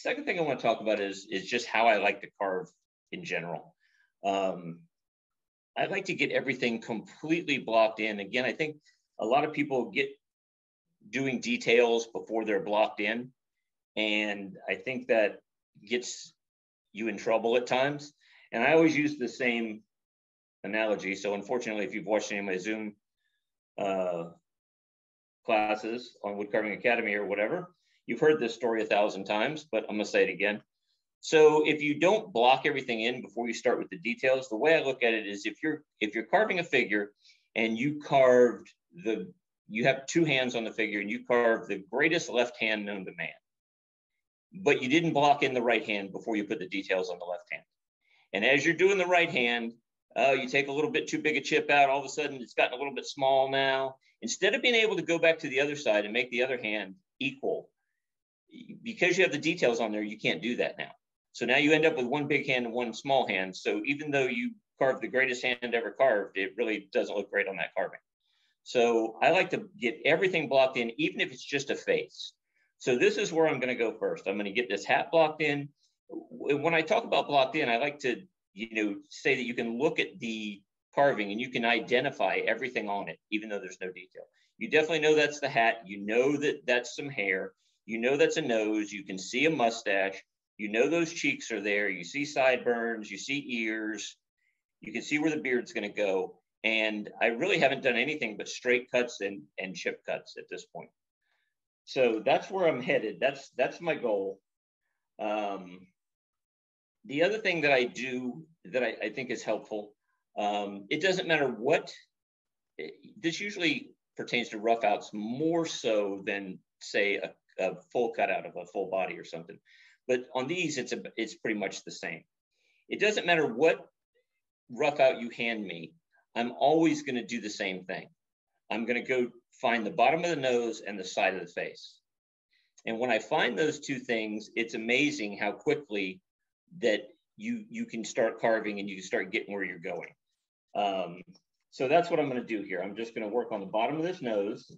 second thing I want to talk about is just how I like to carve in general. I like to get everything completely blocked in. Again, I think a lot of people get doing details before they're blocked in. And I think that gets you in trouble at times. And I always use the same analogy. So unfortunately, if you've watched any of my Zoom classes on Woodcarving Academy or whatever, you've heard this story 1,000 times, but I'm gonna say it again. So if you don't block everything in before you start with the details, the way I look at it is if you're carving a figure and you have two hands on the figure and you carve the greatest left hand known to man, but you didn't block in the right hand before you put the details on the left hand. And as you're doing the right hand, you take a little bit too big a chip out, all of a sudden it's gotten a little bit small now. Instead of being able to go back to the other side and make the other hand equal, because you have the details on there, you can't do that now. So now you end up with one big hand and one small hand. So even though you carved the greatest hand ever carved, it really doesn't look great on that carving. So I like to get everything blocked in, even if it's just a face. So this is where I'm going to go first. I'm going to get this hat blocked in. When I talk about blocked in, I like to, say that you can look at the carving and you can identify everything on it, even though there's no detail. You definitely know that's the hat. You know that that's some hair. You know that's a nose. You can see a mustache. You know those cheeks are there. You see sideburns. You see ears. You can see where the beard's going to go. And I really haven't done anything but straight cuts and chip cuts at this point. So that's where I'm headed. That's my goal. The other thing that I do that I think is helpful, it doesn't matter what, this usually pertains to rough outs more so than say a full cutout of a full body or something. But on these, it's pretty much the same. It doesn't matter what rough out you hand me, I'm always going to do the same thing. I'm going to go find the bottom of the nose and the side of the face. And when I find those two things, it's amazing how quickly that you can start carving and you can start getting where you're going. So that's what I'm going to do here. I'm just going to work on the bottom of this nose.